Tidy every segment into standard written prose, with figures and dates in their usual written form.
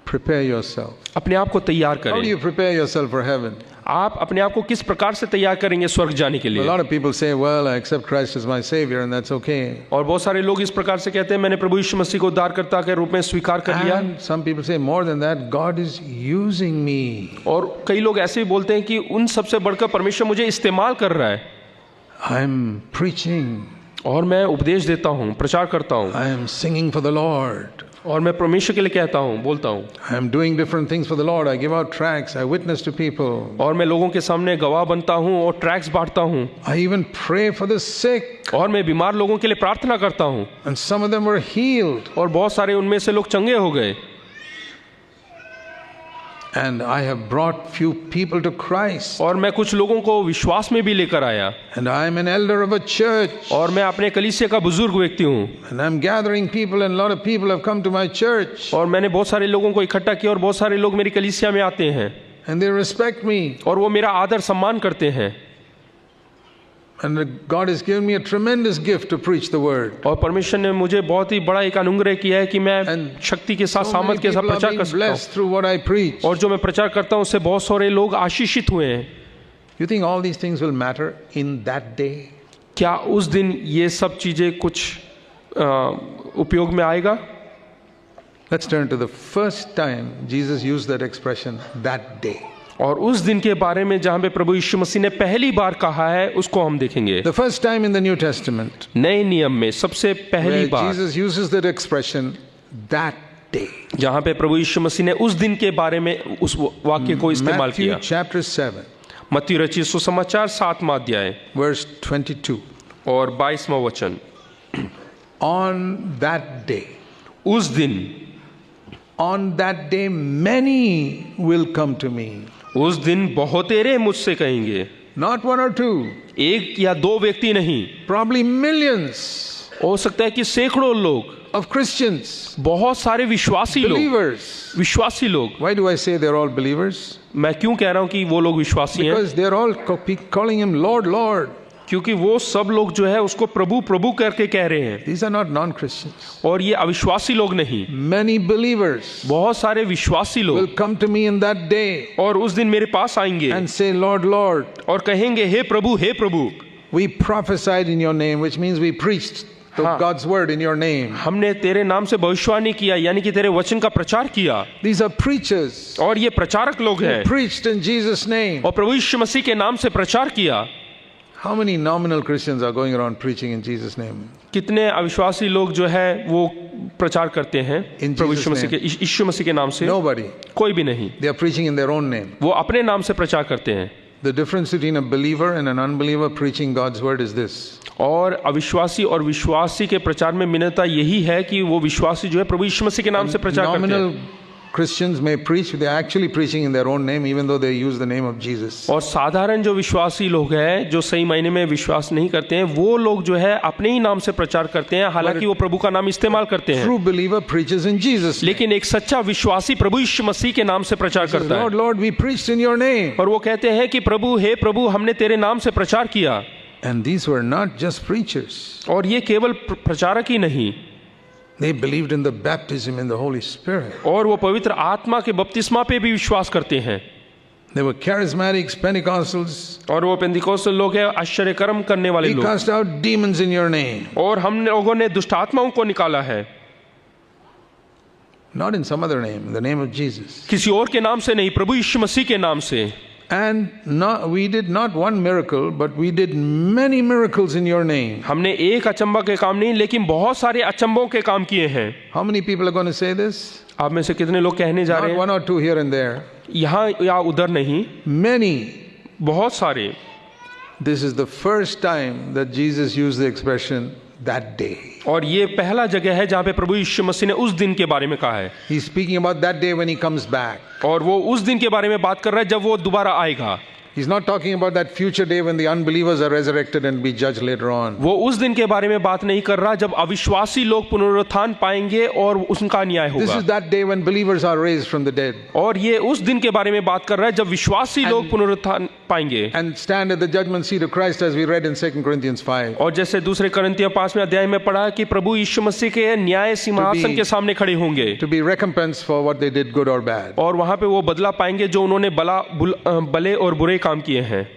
prepare yourself? अपने आप को तैयार How do करें। you prepare yourself for heaven? आप अपने आप को किस प्रकार से तैयार करेंगे स्वर्ग जाने के A लिए? lot of people say, well, I accept Christ as my Savior, and that's okay. और बहुत सारे लोग इस प्रकार से कहते हैं मैंने प्रभु यीशु मसीह को उद्धारकर्ता के रूप में स्वीकार कर लिया। And some people say, more than that, God is using me. और कई लोग ऐसे भी बोलते हैं कि उन सबसे बढ़कर परमेश्वर मुझे इस्तेमाल कर रहा है I'm preaching. और मैं उपदेश देता हूँ, प्रचार करता हूँ, I am singing for the Lord. और मैं परमेश्वर के लिए कहता हूँ, बोलता हूँ, I am doing different things for the Lord. I give out tracts. I witness to people. और मैं लोगों के सामने गवाह बनता हूँ और ट्रैक्स बांटता हूँ, I even pray for the sick. और मैं बीमार लोगों के लिए प्रार्थना करता हूँ, And some of them were healed. और बहुत सारे उनमें से लोग चंगे हो गए। And I have brought few people to Christ. और मैं कुछ लोगों को विश्वास में भी लेकर आया, And I am an elder of a church. और मैं अपने कलीसिया का बुजुर्ग व्यक्ति हूँ, And I'm gathering people, and a lot of people have come to my church. और मैंने बहुत सारे लोगों को इकट्ठा किया और बहुत सारे लोग मेरी कलीसिया में आते हैं And they respect me. और वो मेरा आदर सम्मान करते हैं। And God has given me a tremendous gift to preach the word. और परमेश्वर ने मुझे बहुत ही बड़ा एक अनुग्रह किया है कि मैं And शक्ति के साथ So many सामर्थ के साथ people are प्रचार being कर सकता blessed through what I preach. हूँ, और जो मैं प्रचार करता हूँ उससे बहुत सारे लोग आशीषित हुए हैं। You think all these things will matter in that day? क्या उस दिन ये सब चीजें कुछ उपयोग में आएगा? Let's turn to the first time Jesus used that expression, that day. और उस दिन के बारे में जहाँ पे प्रभु यीशु मसीह ने पहली बार कहा है उसको हम देखेंगे। The first time in the New Testament नए नियम में सबसे पहली where bar Jesus uses that expression, that day. जहाँ पे प्रभु यीशु मसीह ने उस दिन के बारे में उस वाक्य को इस्तेमाल Matthew किया। chapter 7, मत्ती रचित सुसमाचार 7वां अध्याय verse 22. और 22वां वचन। On that day, उस दिन, on that day, many will come to me. उस दिन बहुतेरे मुझसे कहेंगे, Not one or two, एक या दो व्यक्ति नहीं, probably millions हो सकता है कि सैकड़ों लोग, of Christians, बहुत सारे विश्वासी लोग, believers. विश्वासी लोग। Why do I say they're all believers? मैं क्यों कह रहा हूं कि वो लोग विश्वासी हैं? Because they're all calling him Lord, Lord. क्योंकि वो सब लोग जो है उसको प्रभु प्रभु करके कह रहे हैं, These are not non-Christians. और ये अविश्वासी लोग नहीं, Many believers बहुत सारे विश्वासी will लोग, come to me in that day और उस दिन मेरे पास आएंगे and say, Lord, Lord, और कहेंगे हे प्रभु, हे प्रभु, we prophesied in your name, which means we preached God's word in your name. हमने तेरे नाम से भविष्यवाणी किया, यानी कि तेरे वचन का प्रचार किया। These are preachers. और ये प्रचारक लोग हैं, Preached in Jesus' name. और प्रभु यीशु मसीह के नाम से प्रचार किया। How many nominal Christians are going around preaching in Jesus' name? कितने अविश्वासी लोग जो है वो प्रचार करते हैं In प्रभु Jesus' यीशु मसीह के, यीशु मसीह के नाम से? Nobody. कोई भी नहीं, They are preaching in their own name. वो अपने नाम से प्रचार करते हैं। The difference between a believer and an unbeliever preaching God's word is this. और अविश्वासी और विश्वासी के प्रचार में भिन्नता यही है कि वो विश्वासी जो है प्रभु यीशु मसीह के नाम से प्रचार करते Nominal हैं, Christians may preach, they are actually preaching in their own name, even though they use the name of Jesus. और साधारण जो विश्वासी लोग हैं जो सही मायने में विश्वास नहीं करते हैं, वो लोग जो है अपने ही नाम से प्रचार करते हैं, हालांकि वो प्रभु का नाम इस्तेमाल करते हैं। True believer preaches in Jesus' name. लेकिन एक सच्चा विश्वासी प्रभु यीशु मसीह के नाम से प्रचार Says, करता है, Lord, Lord, we preached in your name. और वो कहते हैं कि प्रभु, हे प्रभु, हमने तेरे नाम से प्रचार किया। And these were not just preachers. और ये केवल प्रचारक ही नहीं, They believed in the baptism in the Holy Spirit. और वो पवित्र आत्मा के बपतिस्मा पे भी विश्वास करते हैं। They were charismatics, Pentecostals. और वो पेंतिकोस्त लोग हैं, आश्चर्य कर्म करने वाले We लोग, cast out demons in your name. और हम लोगों ने दुष्ट आत्माओं को निकाला है, Not in some other name, in the name of Jesus. किसी और के नाम से नहीं, प्रभु यीशु मसीह के नाम से। And we did not one miracle, but we did many miracles in your name. हमने एक अचंबा के काम नहीं, लेकिन बहुत सारे अचंबों के काम किए हैं। How many people are going to say this? आप में से कितने लोग कहने जा Not रहे हैं? one or two here and there. यहाँ या उधर नहीं, Many. बहुत सारे। This is the first time that Jesus used the expression that day. और ये पहला जगह है जहाँ पे प्रभु यीशु मसीह ने उस दिन के बारे में कहा है, He's speaking about that day when he comes back. और वो उस दिन के बारे में बात कर रहा है जब वो दोबारा आएगा। He's not talking about that future day when the unbelievers are resurrected and be judged later on. वो उस दिन के बारे में बात नहीं कर रहा जब अविश्वासी लोग पुनरुत्थान पाएंगे और उनका न्याय This होगा। is that day when believers are raised from the dead. और ये उस दिन के बारे में बात कर रहा है जब विश्वासी लोग पुनरुत्थान पाएंगे। and stand at the judgment seat of Christ as we read in 2 Corinthians 5. और जैसे दूसरे करंथियों 5वें अध्याय में पढ़ा कि प्रभु यीशु मसीह के न्याय सिंहासन के सामने खड़े होंगे To be recompensed for what they did, good or bad. और वहां पे वो बदला पाएंगे जो उन्होंने भले और बुरे काम किए हैं।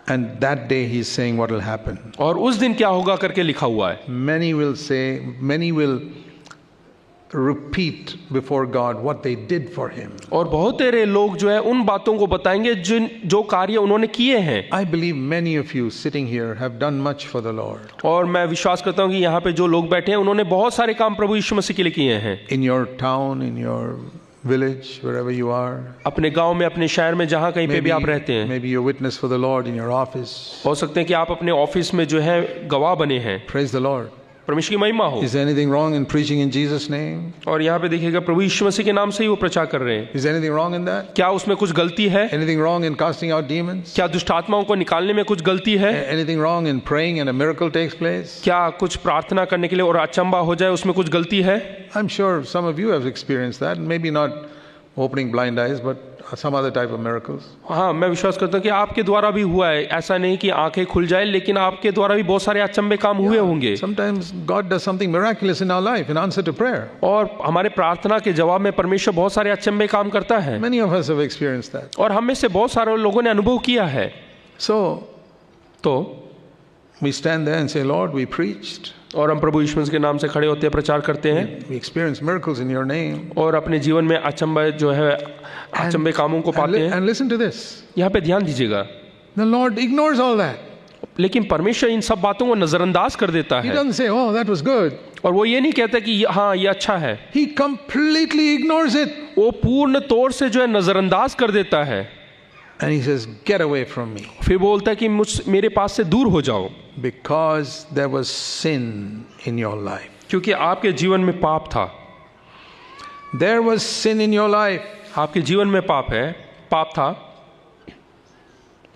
And that day he's saying what will happen. और उस दिन क्या होगा करके लिखा हुआ है। Many will repeat before God what they did for him. और बहुत सारे लोग जो है उन बातों को बताएंगे जो कार्य उन्होंने kiए हैं। I believe many of you sitting here have done much for the Lord. और मैं विश्वास करता हूं कि यहाँ पे जो लोग बैठे हैं उन्होंने बहुत सारे काम प्रभु यीशु मसीह के लिए किए हैं। In your town, in your village, wherever you are. अपने गांव में, अपने शहर में, जहां कहीं पे भी आप रहते हैं। Maybe you witness for the Lord in your office. हो सकते हैं कि आप अपने ऑफिस में जो है गवाह बने हैं। Praise the Lord. परमेश्वर की महिमा हो। Is there anything wrong in preaching in Jesus' name? और यहाँ पे देखिएगा प्रभु यीशु मसीह के नाम से ही वो प्रचार कर रहे हैं। Is there anything wrong in that? क्या उसमें कुछ गलती है? Anything wrong in casting out demons? क्या दुष्ट आत्माओं को निकालने में कुछ गलती है? Anything wrong in praying and a miracle takes place? क्या कुछ प्रार्थना करने के लिए और अचंबा हो जाए उसमें कुछ गलती है? I'm sure some of you have experienced that. Maybe not opening blind eyes, but some other type of miracles. हाँ, मैं विश्वास करता हूँ कि आपके द्वारा भी हुआ है। ऐसा नहीं कि आंखें खुल जाए, लेकिन आपके द्वारा भी बहुत सारे अचंबे काम हुए होंगे। Sometimes God does something miraculous in our life in answer to prayer. और हमारे प्रार्थना के जवाब में परमेश्वर बहुत सारे अचंबे काम करता है। Many of us have experienced that. और हम में से बहुत सारे लोगों ने अनुभव किया है। तो we stand there and say, Lord, we preached. और हम प्रभु यीशु मसीह के नाम से खड़े होते हैं, प्रचार करते हैं। We experienced miracles in your name. और अपने जीवन में अचंबे जो है अचंबे कामों को पाते हैं। And listen to this. यहाँ पे ध्यान दीजिएगा। The Lord ignores all that. लेकिन परमेश्वर इन सब बातों को नजरअंदाज कर देता He है। doesn't say, oh, that was good. और वो ये नहीं कहता कि हाँ ये अच्छा है। He completely ignores it. वो पूर्ण तौर से जो है नजरअंदाज कर देता है। And he says, get away from me. फिर बोलता है कि मेरे पास से दूर हो जाओ। Because there was sin in your life. क्योंकि आपके जीवन में पाप था। There was sin in your life. आपके जीवन में पाप था।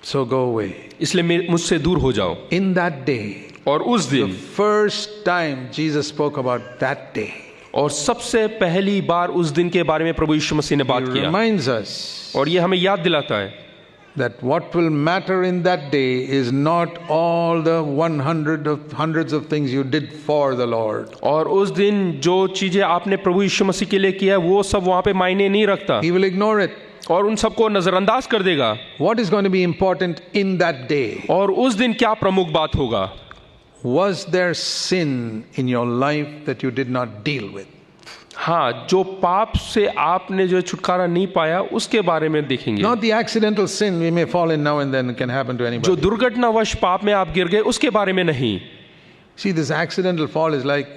So go away. इसलिए मुझसे दूर हो जाओ। In that day. और उस दिन। The first time Jesus spoke about that day. और सबसे पहली बार उस दिन के बारे में प्रभु यीशु मसीह ने बात किया। He reminds us. और ये हमें याद दिलाता है। That what will matter in that day is not all the hundreds of things you did for the Lord. और उस दिन जो चीजें आपने प्रभु यीशु मसीह के लिए किया वो सब वहाँ पे मायने नहीं रखता। He will ignore it. और उन सबको नजरअंदाज कर देगा। What is going to be important in that day? और उस दिन क्या प्रमुख बात होगा? Was there sin in your life that you did not deal with? हाँ, जो पाप से आपने जो छुटकारा नहीं पाया उसके बारे में देखेंगे। Not the accidental sin we may fall in now and then, can happen to anybody. जो दुर्घटनावश पाप में आप गिर गए उसके बारे में नहीं। See, this accidental fall is like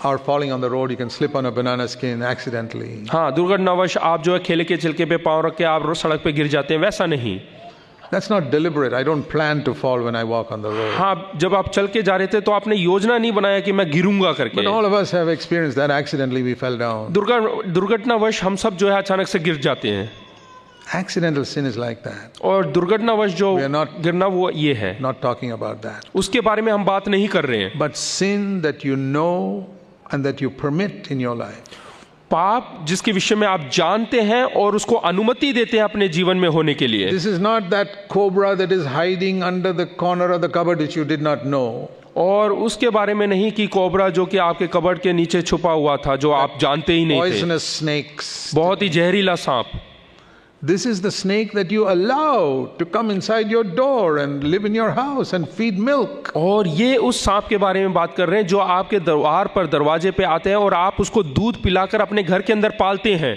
our falling on the road. You can slip on a banana skin accidentally. हाँ, दुर्घटनावश आप जो है खेले के चिलके पे पाँव रख के आप सड़क पे गिर जाते हैं, वैसा नहीं। That's not deliberate. I don't plan to fall when I walk on the road. हाँ, जब आप चल के जा रहे थे तो आपने योजना नहीं बनाया कि मैं गिरूंगा करके। But all of us have experienced that. Accidentally we fell down. दुर्घटनावश हम सब जो है अचानक से गिर जाते हैं। Accidental sin is like that. और दुर्घटनावश जो गिरना वो ये है। Not talking about that. उसके बारे में हम बात नहीं कर रहे हैं। But sin that you know and that you permit in your life. पाप जिसके विषय में आप जानते हैं और उसको अनुमति देते हैं अपने जीवन में होने के लिए। This is not that cobra that is hiding under the corner of the cupboard which you did not know. और उसके बारे में नहीं कि कोबरा जो कि आपके कबर्ड के नीचे छुपा हुआ था जो आप जानते ही नहीं थे। Poisonous snakes. बहुत ही जहरीला सांप। This is the snake that you allow to come inside your door and live in your house and feed milk. और ये उस सांप के बारे में बात कर रहे हैं जो आपके द्वार पर दरवाजे पे आते हैं और आप उसको दूध पिलाकर अपने घर के अंदर पालते हैं।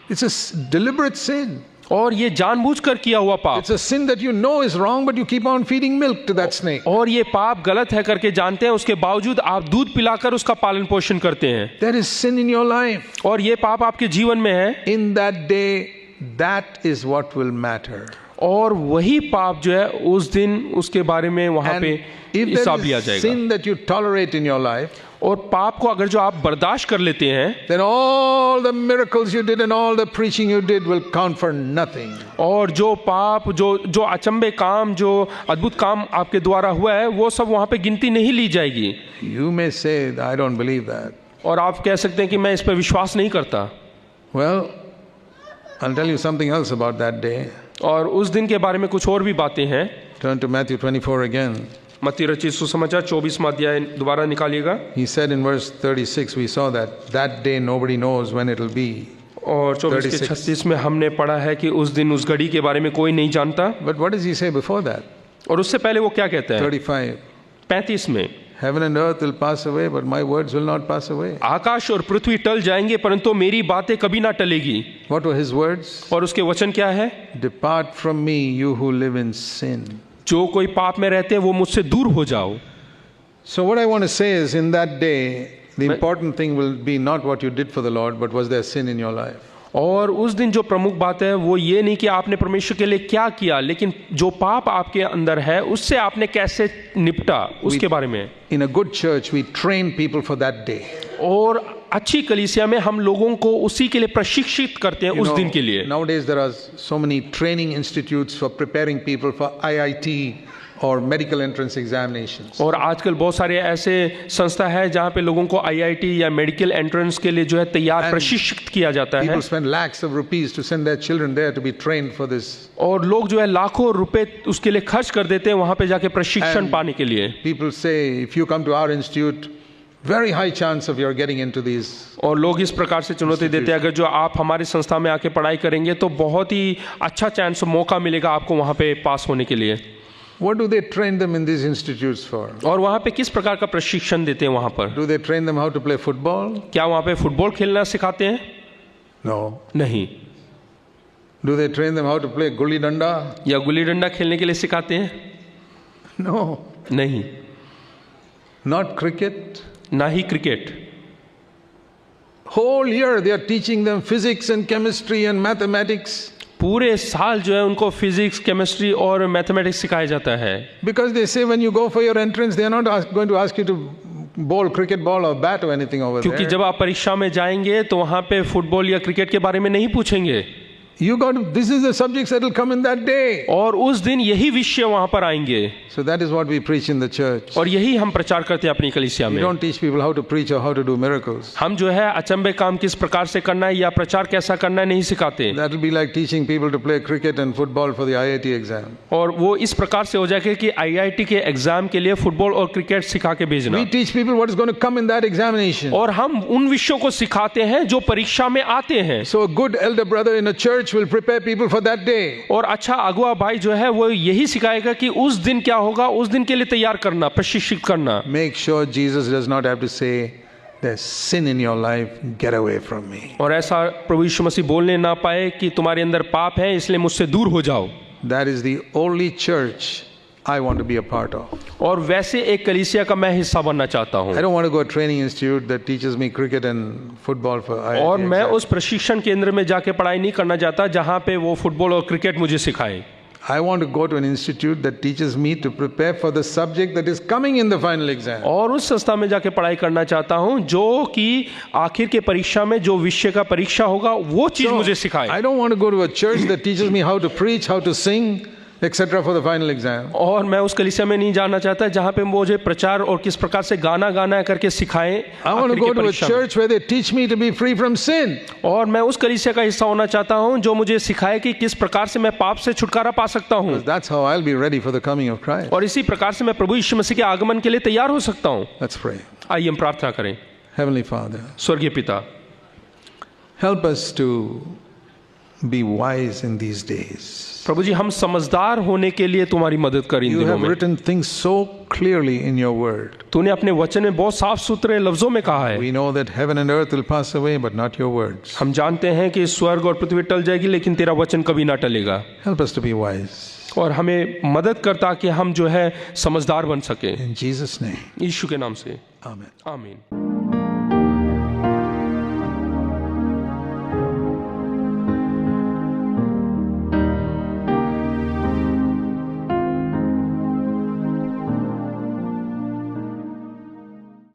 It's a deliberate sin. और ये जानबूझकर किया हुआ पाप। It's a sin that you know is wrong but you keep on feeding milk to that snake. और ये पाप गलत है करके जानते हैं, उसके बावजूद आप दूध पिलाकर उसका पालन पोषण करते हैं। There is sin in your life. और ये पाप आपके जीवन में है। In that day, that is what will matter. और वही पाप जो है उस दिन उसके बारे में वहां पे हिसाब लिया If there is जाएगा। sin that you tolerate in your life, और पाप को अगर जो आप बर्दाश्त कर लेते हैं, then all the miracles you did and all the preaching you did will count for nothing. और जो पाप जो अचंबे काम जो अद्भुत काम आपके द्वारा हुआ है वो सब वहां पे गिनती नहीं ली जाएगी। You may say, I don't believe that. और आप कह सकते हैं कि मैं इस पर विश्वास नहीं करता। Well, I'll tell you something else about that day. और उस दिन के बारे में कुछ और भी बातें हैं। Turn to Matthew 24 again. मत्ती रचित सुसमाचार 24वां अध्याय दोबारा निकालिएगा। He said in verse 36, we saw that day nobody knows when it'll be. और 24 के 36 में हमने पढ़ा है कि उस दिन उस घड़ी के बारे में कोई नहीं जानता। But what does he say before that? और उससे पहले वो क्या कहते हैं? 35 में Heaven and earth will pass away, but my words will not pass away. आकाश और पृथ्वी टल जाएंगे परंतु मेरी बातें कभी ना टलेगी। What were his words? और उसके वचन क्या है? Depart from me, you who live in sin. जो कोई पाप में रहते हैं वो मुझसे दूर हो जाओ। So what I want to say is, in that day, the important thing will be not what you did for the Lord, but was there sin in your life? और उस दिन जो प्रमुख बात है वो ये नहीं कि आपने परमेश्वर के लिए क्या किया, लेकिन जो पाप आपके अंदर है उससे आपने कैसे निपटा उसके बारे में। In a good church, we train people for that day. और अच्छी कलीसिया में हम लोगों को उसी के लिए प्रशिक्षित करते हैं उस दिन के लिए। Nowadays there are so many training institutes for preparing people for IIT or medical entrance examinations. और आजकल बहुत सारे ऐसे संस्था है जहाँ पे लोगों को IIT या मेडिकल एंट्रेंस के लिए जो है तैयार प्रशिक्षित किया जाता है। People spend lakhs of rupees to send their children there to be trained for this. और लोग जो है लाखों रुपए उसके लिए खर्च कर देते हैं वहाँ पे जाके प्रशिक्षण पाने के लिए। People say if you come to our institute, very high chance of your getting into these. और लोग इस प्रकार से चुनौती देते हैं, अगर जो आप हमारी संस्था में आके पढ़ाई करेंगे तो बहुत ही अच्छा चांस मौका मिलेगा आपको वहाँ पे पास होने के लिए। What do they train them in these institutes for? और वहाँ पे किस प्रकार का प्रशिक्षण देते हैं वहाँ पर? Do they train them how to play football? क्या वहाँ पे फुटबॉल खेलना सिखाते हैं? No. नहीं। Do they train them how to play gulli danda? या गुल्ली डंडा खेलने के लिए सिखाते हैं? No. नहीं। Not cricket. ना ही cricket. Whole year they are teaching them physics and chemistry and mathematics. पूरे साल जो है उनको फिजिक्स, केमिस्ट्री और मैथमेटिक्स सिखाया जाता है। Because they say when you go for your entrance, they are not going to ask you to bowl cricket ball or bat or anything over there. क्योंकि जब आप परीक्षा में जाएंगे तो वहाँ पे फुटबॉल या क्रिकेट के बारे में नहीं पूछेंगे। This is the subjects that will come in that day. और उस दिन यही विषय वहाँ पर आएंगे। So that is what we preach in the church. और यही हम प्रचार करते हैं अपनी कलीसिया We में। don't teach people how to preach or how to do miracles. हम जो है अचंभे काम किस प्रकार से करना है या प्रचार कैसा करना है नहीं सिखाते। That will be like teaching people to play cricket and football for the IIT exam. और वो इस प्रकार से हो जाएगा कि IIT के एग्जाम के लिए फुटबॉल और क्रिकेट सिखा के भेजना। We teach people what is going to come in that examination. और हम उन विषयों को सिखाते हैं जो परीक्षा में आते हैं। So a good elder brother in a church will prepare people for that day. और अच्छा अगुआ भाई जो है वो यही सिखाएगा कि उस दिन क्या होगा, उस दिन के लिए तैयार करना, प्रशिक्षित करना। Make sure Jesus does not have to say there's sin in your life, get away from me. और ऐसा प्रभु यीशु मसीह बोलने ना पाए कि तुम्हारे अंदर पाप है इसलिए मुझसे दूर हो जाओ। That is the only church I want to be a part of. और वैसे एक कलीसिया का मैं हिस्सा बनना चाहता हूँ। I don't want to go to a training institute that teaches me cricket and football for IIT. और मैं उस प्रशिक्षण केंद्र में जाके पढ़ाई नहीं करना चाहता जहाँ पे वो फुटबॉल और क्रिकेट मुझे सिखाए। I want to go to an institute that teaches me to prepare for the subject that is coming in the final exam. और उस संस्था में जाके पढ़ाई करना चाहता हूँ जो कि आखिर के परीक्षा में जो विषय का परीक्षा होगा वो चीज मुझे सिखाए। I don't want to go to a church that teaches me how to preach, how to sing, etc. for the final exam. और मैं उस कलीसिया में नहीं जाना चाहता जहाँ पे मुझे प्रचार और किस प्रकार से गाना गाना करके सिखाएं। I want to go to a church where they teach me to be free from sin. और मैं उस कलीसिया का हिस्सा होना चाहता हूँ जो मुझे सिखाए कि किस प्रकार से मैं पाप से छुटकारा पा सकता हूँ। That's how I'll be ready for the coming of Christ. और इसी प्रकार से मैं प्रभु यीशु मसीह के आगमन के लिए तैयार हो सकता हूँ। Let's pray. आइए हम प्रार्थना करें। Heavenly Father, स्वर्गीय पिता, help us to be wise in these days. प्रभु जी हम समझदार होने के लिए तुम्हारी मदद कर इन You दिनों have में। written things so clearly in your word. तूने अपने वचन में बहुत साफ सुथरे लफ्जों में कहा है। We know that heaven and earth will pass away, but not your words. हम जानते हैं कि स्वर्ग और पृथ्वी टल जाएगी लेकिन तेरा वचन कभी ना टलेगा। Help us to be wise. और हमें मदद करता कि हम जो है समझदार बन सके। In Jesus' name. यीशु के नाम से Amen. आमीन।